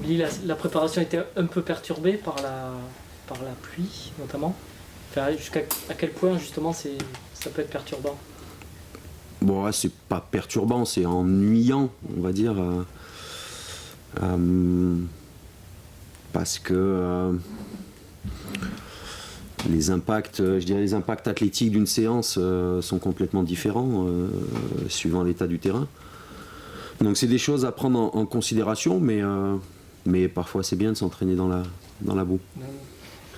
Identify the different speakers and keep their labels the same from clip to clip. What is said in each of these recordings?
Speaker 1: La préparation était un peu perturbée par la pluie, notamment. Enfin, à quel point, justement, ça peut être perturbant?
Speaker 2: Bon, là, c'est pas perturbant, c'est ennuyant, on va dire. Parce que les impacts athlétiques d'une séance sont complètement différents suivant l'état du terrain. Donc c'est des choses à prendre en considération, mais parfois c'est bien de s'entraîner dans la boue.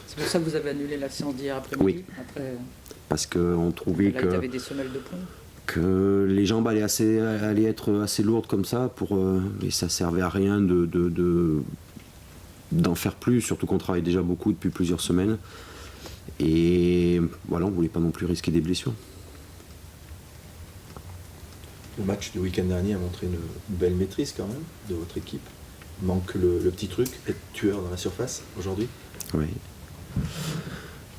Speaker 3: C'est pour ça que vous avez annulé la séance d'hier après-midi?
Speaker 2: Oui, parce qu'on trouvait
Speaker 3: là, il y avait des semelles de plomb.
Speaker 2: Que les jambes allaient être assez lourdes comme ça, et ça servait à rien d'en faire plus, surtout qu'on travaille déjà beaucoup depuis plusieurs semaines. Et voilà, on ne voulait pas non plus risquer des blessures.
Speaker 4: Le match du week-end dernier a montré une belle maîtrise quand même de votre équipe. Manque le petit truc, être tueur dans la surface aujourd'hui.
Speaker 2: Oui.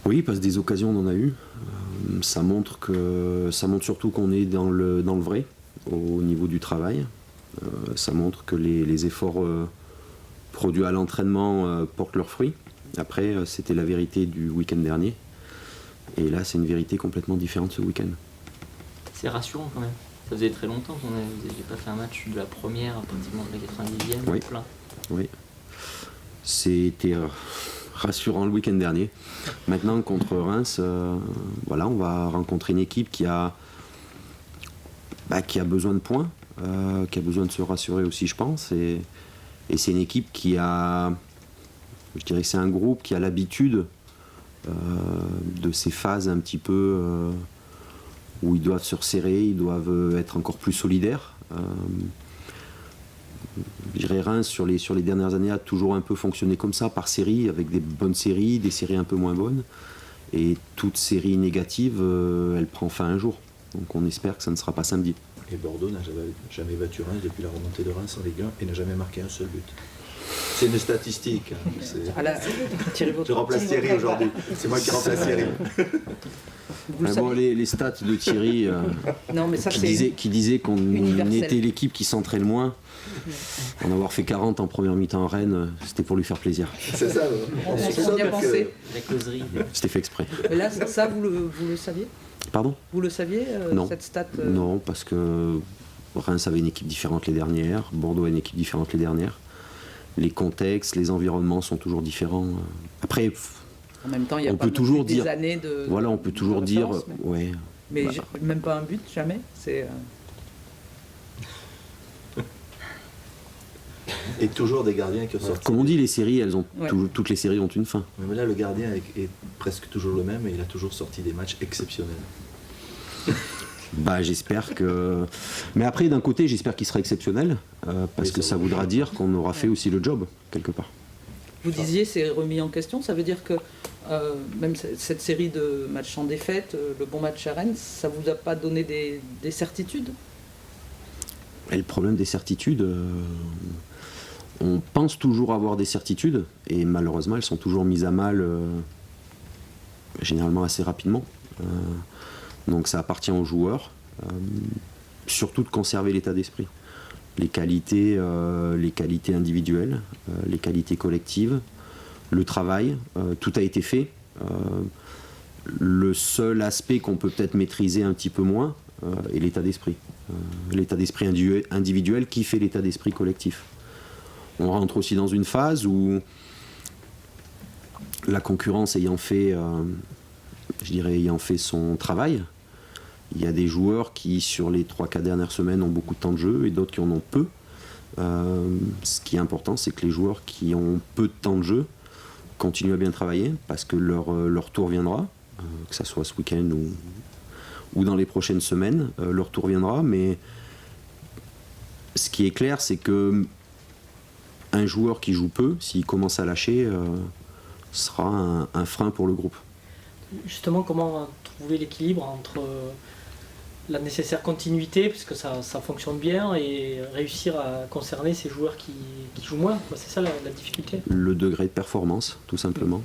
Speaker 2: Oui, parce que des occasions on en a eu. Ça montre surtout qu'on est dans le vrai au niveau du travail. Ça montre que les efforts produits à l'entraînement portent leurs fruits. Après, c'était la vérité du week-end dernier. Et là, c'est une vérité complètement différente ce week-end.
Speaker 5: C'est rassurant quand même. Ça faisait très longtemps qu'on n'avait pas fait un match de la première, pratiquement de la 90e.
Speaker 2: Oui.
Speaker 5: Plein.
Speaker 2: Oui. C'était rassurant le week-end dernier. Maintenant, contre Reims, voilà, on va rencontrer une équipe qui a besoin de points, qui a besoin de se rassurer aussi, je pense. Et c'est une équipe je dirais que c'est un groupe qui a l'habitude de ces phases un petit peu où ils doivent se resserrer, ils doivent être encore plus solidaires. Je dirais Reims sur les dernières années a toujours un peu fonctionné comme ça, par série, avec des bonnes séries, des séries un peu moins bonnes. Et toute série négative, elle prend fin un jour. Donc on espère que ça ne sera pas samedi.
Speaker 4: Et Bordeaux n'a jamais battu Reims depuis la remontée de Reims en Ligue 1 et n'a jamais marqué un seul but. C'est une statistique. Je remplace Thierry aujourd'hui. C'est moi qui remplace Thierry.
Speaker 2: Les stats de Thierry
Speaker 3: non, mais ça,
Speaker 2: qui disait qu'on était l'équipe qui centrait le moins. En avoir fait 40 en première mi-temps en Rennes, c'était pour lui faire plaisir.
Speaker 4: C'est ça.
Speaker 3: On s'y a bien pensé.
Speaker 5: La causerie.
Speaker 2: C'était fait exprès.
Speaker 3: Mais là, ça, vous le saviez?
Speaker 2: Pardon?
Speaker 3: Vous le saviez,
Speaker 2: non.
Speaker 3: cette stat
Speaker 2: Non, parce que Reims avait une équipe différente les dernières, Bordeaux a une équipe différente les dernières. Les contextes, les environnements sont toujours différents. Après,
Speaker 3: en même temps, il y a
Speaker 2: on
Speaker 3: pas
Speaker 2: peut toujours dire,
Speaker 3: des années de.
Speaker 2: Voilà, on peut toujours dire, ouais.
Speaker 3: Mais même pas un but, jamais. C'est.
Speaker 4: Et toujours des gardiens qui ressortent.
Speaker 2: Comme on dit, les séries, toutes les séries ont une fin.
Speaker 4: Mais là, le gardien est presque toujours le même et il a toujours sorti des matchs exceptionnels.
Speaker 2: J'espère que... Mais après, d'un côté, j'espère qu'il sera exceptionnel, parce que ça voudra dire qu'on aura fait aussi le job, quelque part.
Speaker 3: Vous disiez, c'est remis en question, ça veut dire que même cette série de matchs sans défaite, le bon match à Rennes, ça vous a pas donné des certitudes?
Speaker 2: Et le problème des certitudes, on pense toujours avoir des certitudes, et malheureusement, elles sont toujours mises à mal, généralement assez rapidement. Donc ça appartient aux joueurs, surtout de conserver l'état d'esprit. Les qualités individuelles, les qualités collectives, le travail, tout a été fait. Le seul aspect qu'on peut peut-être maîtriser un petit peu moins est l'état d'esprit. L'état d'esprit individuel qui fait l'état d'esprit collectif. On rentre aussi dans une phase où la concurrence ayant fait son travail, il y a des joueurs qui, sur les 3-4 dernières semaines, ont beaucoup de temps de jeu et d'autres qui en ont peu. Ce qui est important, c'est que les joueurs qui ont peu de temps de jeu continuent à bien travailler parce que leur tour viendra, que ce soit ce week-end ou dans les prochaines semaines, leur tour viendra. Mais ce qui est clair, c'est que un joueur qui joue peu, s'il commence à lâcher, sera un frein pour le groupe.
Speaker 1: Justement, comment trouver l'équilibre entre la nécessaire continuité, puisque ça fonctionne bien, et réussir à concerner ces joueurs qui jouent moins, c'est ça la difficulté.
Speaker 2: Le degré de performance, tout simplement.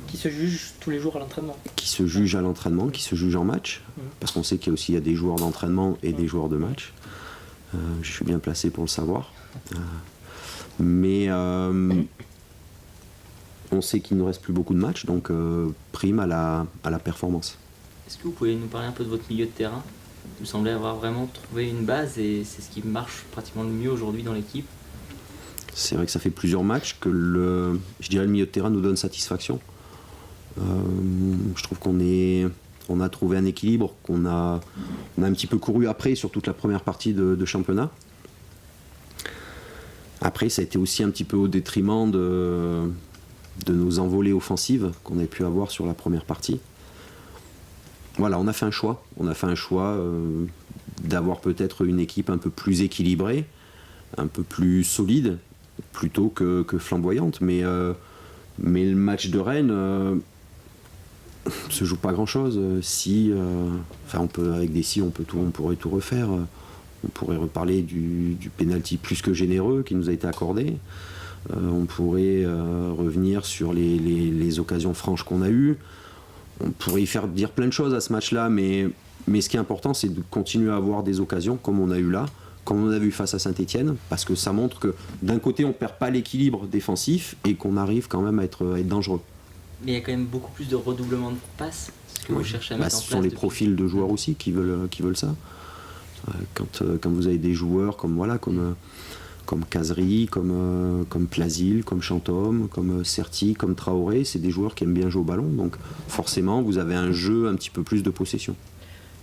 Speaker 1: Qui se jugent tous les jours à l'entraînement.
Speaker 2: Qui se jugent à l'entraînement, qui se jugent en match, parce qu'on sait qu'il y a des joueurs d'entraînement et des joueurs de match. Je suis bien placé pour le savoir. Mais on sait qu'il ne nous reste plus beaucoup de matchs, donc prime à la performance.
Speaker 5: Est-ce que vous pouvez nous parler un peu de votre milieu de terrain ? Vous semblez avoir vraiment trouvé une base et c'est ce qui marche pratiquement le mieux aujourd'hui dans l'équipe.
Speaker 2: C'est vrai que ça fait plusieurs matchs que le milieu de terrain nous donne satisfaction. Je trouve qu'on a trouvé un équilibre, on a un petit peu couru après sur toute la première partie de championnat. Après, ça a été aussi un petit peu au détriment de nos envolées offensives qu'on avait pu avoir sur la première partie. Voilà, on a fait un choix. D'avoir peut-être une équipe un peu plus équilibrée, un peu plus solide, plutôt que flamboyante. Mais le match de Rennes se joue pas grand-chose. Avec des si, on pourrait tout refaire. On pourrait reparler du pénalty plus que généreux qui nous a été accordé. On pourrait revenir sur les occasions franches qu'on a eues. On pourrait y faire dire plein de choses à ce match-là, mais ce qui est important, c'est de continuer à avoir des occasions comme on a eu là, comme on a vu face à Saint-Etienne, parce que ça montre que d'un côté, on ne perd pas l'équilibre défensif et qu'on arrive quand même à être dangereux.
Speaker 5: Mais il y a quand même beaucoup plus de redoublement de passes. Ce que vous cherchez à mettre en place.
Speaker 2: Ce sont les profils de joueurs aussi qui veulent ça. Quand vous avez des joueurs comme Kazri, comme Plasil, comme Chantôme, comme Certi, comme Traoré, c'est des joueurs qui aiment bien jouer au ballon, donc forcément vous avez un jeu un petit peu plus de possession.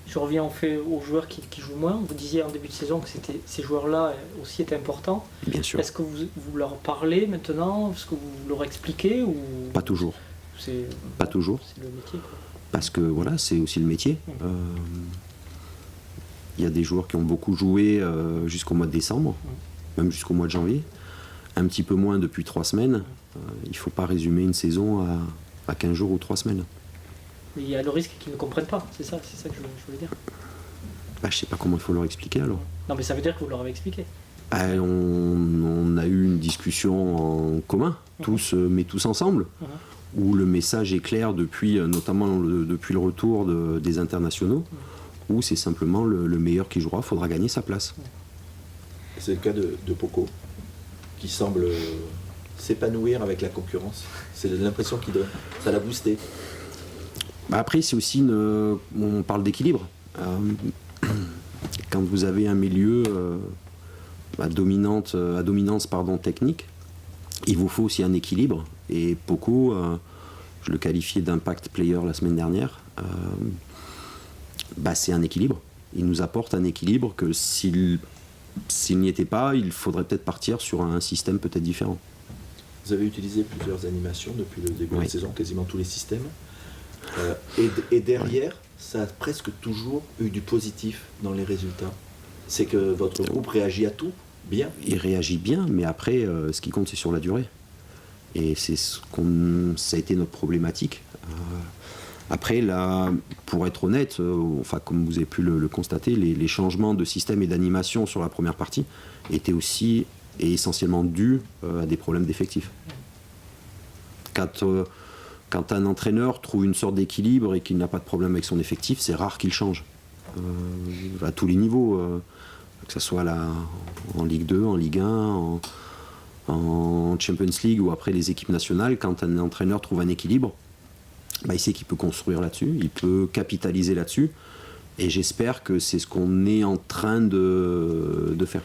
Speaker 1: Je reviens en fait aux joueurs qui jouent moins. Vous disiez en début de saison que ces joueurs-là aussi étaient importants.
Speaker 2: Bien sûr.
Speaker 1: Est-ce que vous leur parlez maintenant ? Est-ce que vous leur expliquez ou...
Speaker 2: Pas toujours. Pas toujours.
Speaker 1: C'est le métier, quoi.
Speaker 2: Parce que voilà, c'est aussi le métier. Il y a des joueurs qui ont beaucoup joué jusqu'au mois de décembre, même jusqu'au mois de janvier. Un petit peu moins depuis 3 semaines. Il ne faut pas résumer une saison à 15 jours ou 3 semaines.
Speaker 1: Mais il y a le risque qu'ils ne comprennent pas, c'est ça que je voulais dire.
Speaker 2: Je ne sais pas comment il faut leur expliquer alors.
Speaker 1: Non, mais ça veut dire que vous leur avez expliqué.
Speaker 2: On a eu une discussion en commun, tous ensemble, où le message est clair notamment depuis le retour des internationaux, où c'est simplement le meilleur qui jouera, il faudra gagner sa place.
Speaker 4: C'est le cas de Poko, qui semble s'épanouir avec la concurrence. C'est l'impression qu'il donne. Ça l'a boosté.
Speaker 2: Après, c'est aussi on parle d'équilibre. Quand vous avez un milieu à dominance technique, il vous faut aussi un équilibre. Et Poko, je le qualifiais d'impact player la semaine dernière, c'est un équilibre. Il nous apporte un équilibre que s'il n'y était pas, il faudrait peut-être partir sur un système peut-être différent.
Speaker 4: Vous avez utilisé plusieurs animations depuis le début de la saison, quasiment tous les systèmes. Et derrière, ça a presque toujours eu du positif dans les résultats. C'est que votre groupe réagit à tout bien.
Speaker 2: Il réagit bien, mais après, ce qui compte, c'est sur la durée. Et ça a été notre problématique. Après, là, pour être honnête, comme vous avez pu le constater, les changements de système et d'animation sur la première partie étaient aussi et essentiellement dus à des problèmes d'effectifs. Quand un entraîneur trouve une sorte d'équilibre et qu'il n'a pas de problème avec son effectif, c'est rare qu'il change. À tous les niveaux, que ce soit en Ligue 2, en Ligue 1, en Champions League ou après les équipes nationales, quand un entraîneur trouve un équilibre, il sait qu'il peut construire là-dessus, il peut capitaliser là-dessus, et j'espère que c'est ce qu'on est en train de faire.